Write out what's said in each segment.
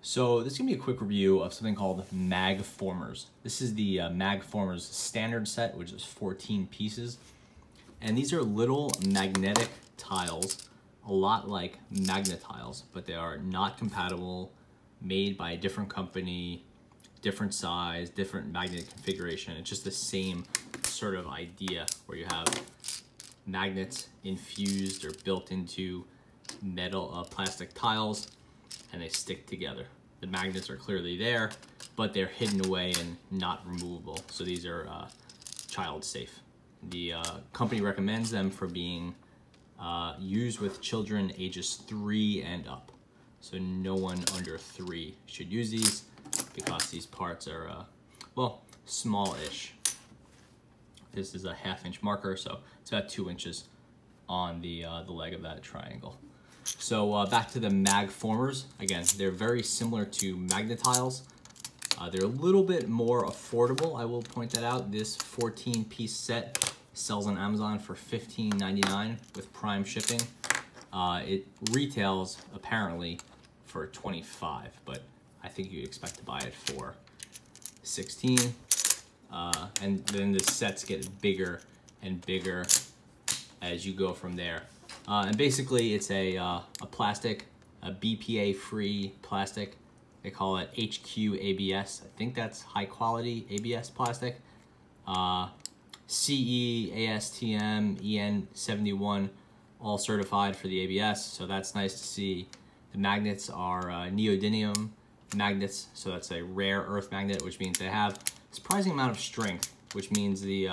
So this is going to be a quick review of something called Magformers. This is the Magformers standard set, which is 14 pieces. And these are little magnetic tiles, a lot like Magnatiles, but they are not compatible, made by a different company, different size, different magnet configuration. It's just the same sort of idea where you have magnets infused or built into metal plastic tiles, and they stick together. The magnets are clearly there, but they're hidden away and not removable. So these are child safe. The company recommends them for being used with children ages 3 and up. So no one under 3 should use these because these parts are, well, small-ish. This is a 1/2 inch marker, so it's about 2 inches on the leg of that triangle. So back to the Magformers. Again, they're very similar to Magnatiles. They're a little bit more affordable, I will point that out. This 14-piece set sells on Amazon for $15.99 with Prime shipping. It retails, apparently, for $25, but I think you'd expect to buy it for $16. And then the sets get bigger and bigger as you go from there. And basically it's a plastic, a BPA-free plastic. They call it HQ ABS. I think that's high quality ABS plastic. CE, ASTM, EN71, all certified for the ABS, so that's nice to see. The magnets are neodymium magnets, so that's a rare earth magnet, which means they have a surprising amount of strength, which means the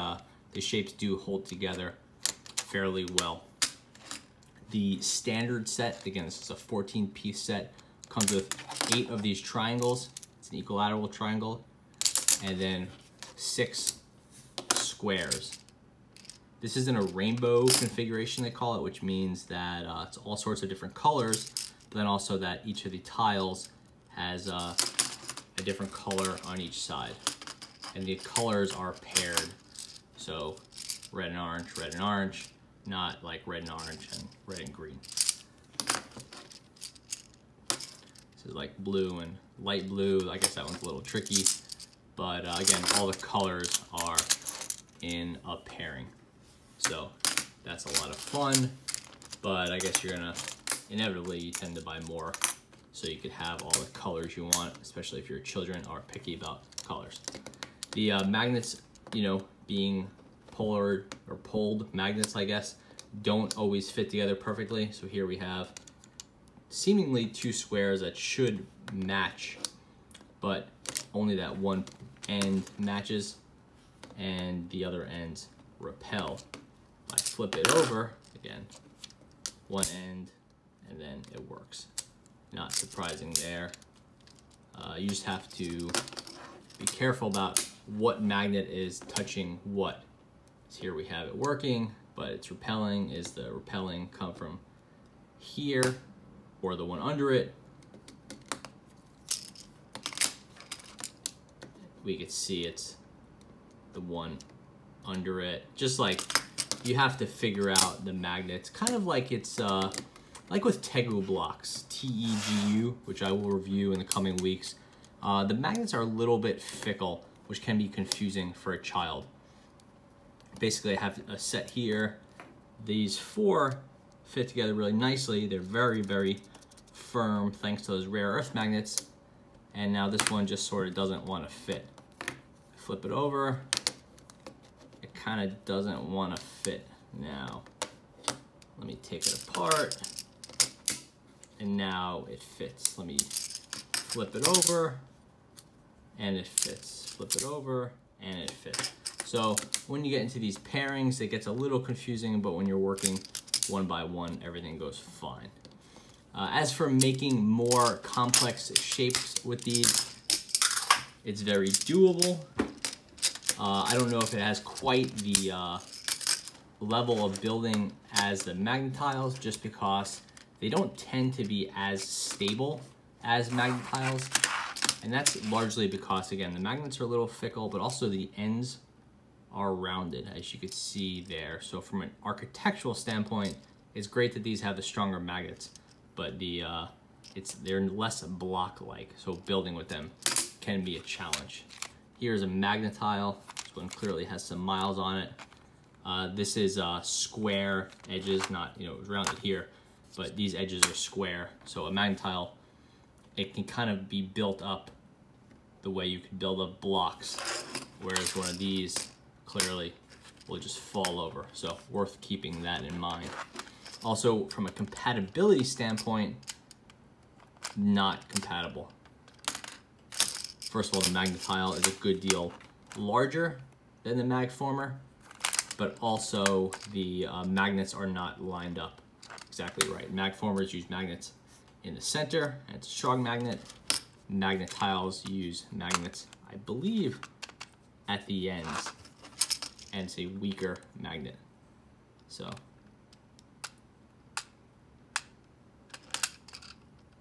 shapes do hold together fairly well. The standard set, again, this is a 14-piece set, comes with 8 of these triangles. It's an equilateral triangle, and then 6 squares. This is in a rainbow configuration, they call it, which means that it's all sorts of different colors, but then also that each of the tiles has a different color on each side. And the colors are paired. So red and orange, not like red and orange and red and green. This is like blue and light blue. I guess that one's a little tricky, but again, all the colors are in a pairing. So that's a lot of fun, but I guess you're gonna, inevitably, you tend to buy more so you could have all the colors you want, especially if your children are picky about colors. The magnets, you know, being polar or poled magnets, I guess, don't always fit together perfectly. So here we have seemingly 2 squares that should match, but only that one end matches and the other ends repel. I flip it over, again, one end, and then it works. Not surprising there. You just have to be careful about what magnet is touching what. So here we have it working, but it's repelling. Is the repelling come from here or the one under it? We could see it's the one under it. Just like you have to figure out the magnets, kind of like it's like with Tegu blocks, TEGU, which I will review in the coming weeks. The magnets are a little bit fickle, which can be confusing for a child. Basically, I have a set here. These 4 fit together really nicely. They're very, very firm thanks to those rare earth magnets. And now this one just sort of doesn't want to fit. Flip it over. It kind of doesn't want to fit now. Let me take it apart. And now it fits. Let me flip it over, and it fits. Flip it over, and it fits. So when you get into these pairings, it gets a little confusing, but when you're working one by one, everything goes fine. As for making more complex shapes with these, it's very doable. I don't know if it has quite the level of building as the Magnatiles, just because they don't tend to be as stable as Magnatiles. And that's largely because, again, the magnets are a little fickle, but also the ends are rounded, as you could see there. So from an architectural standpoint, it's great that these have the stronger magnets, but the they're less block-like, so building with them can be a challenge. Here's a Magnatile. This one clearly has some miles on it. This is square edges, not, you know, rounded here, but these edges are square. So a Magnatile, it can kind of be built up the way you can build up blocks, whereas one of these clearly will just fall over. So worth keeping that in mind. Also, from a compatibility standpoint, not compatible. First of all, the Magnatile is a good deal larger than the Magformer, but also the magnets are not lined up exactly right. Magformers use magnets in the center, and it's a strong magnet. Magnatiles use magnets, I believe, at the ends, and it's a weaker magnet. So,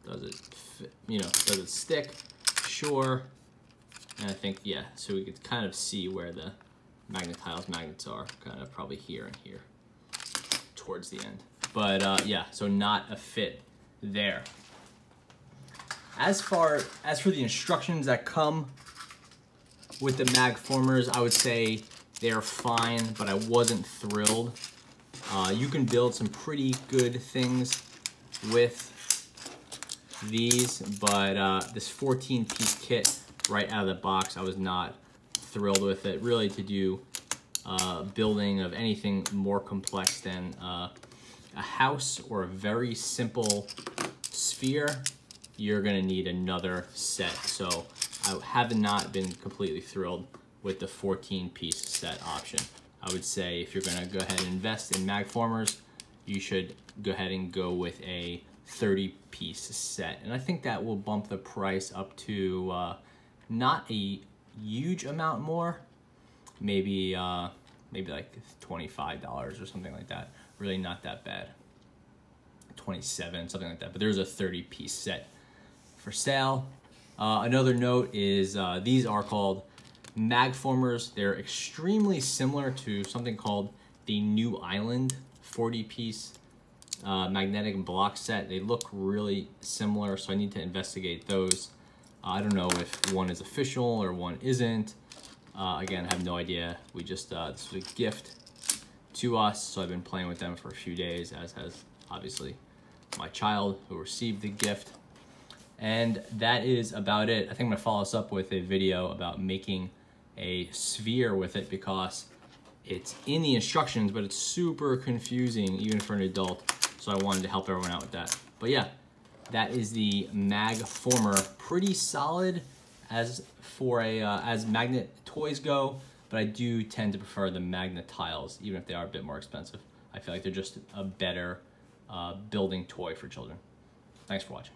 does it fit, you know, does it stick? Sure. And I think, yeah, so we could kind of see where the Magnatiles magnets are, kind of probably here and here towards the end. But yeah, so not a fit there. As for the instructions that come with the Magformers, I would say they're fine, but I wasn't thrilled. You can build some pretty good things with these, but this 14-piece kit right out of the box, I was not thrilled with it. Really, to do building of anything more complex than a house or a very simple sphere, you're gonna need another set. So I have not been completely thrilled with the 14-piece set option. I would say if you're gonna go ahead and invest in Magformers, you should go ahead and go with a 30-piece set. And I think that will bump the price up to not a huge amount more, maybe like $25 or something like that. Really not that bad. 27, something like that. But there's a 30-piece set for sale. Another note is these are called Magformers. They're extremely similar to something called the New Island 40-piece magnetic block set. They look really similar, so I need to investigate those. I don't know if one is official or one isn't. Again, I have no idea. We just, this was a gift to us, so I've been playing with them for a few days, as has obviously my child who received the gift. And that is about it. I think I'm gonna follow this up with a video about making a sphere with it, because it's in the instructions, but it's super confusing even for an adult. So I wanted to help everyone out with that. But yeah, that is the Magformer. Pretty solid as for a as magnet toys go, but I do tend to prefer the Magnatiles, even if they are a bit more expensive. I feel like they're just a better building toy for children. Thanks for watching.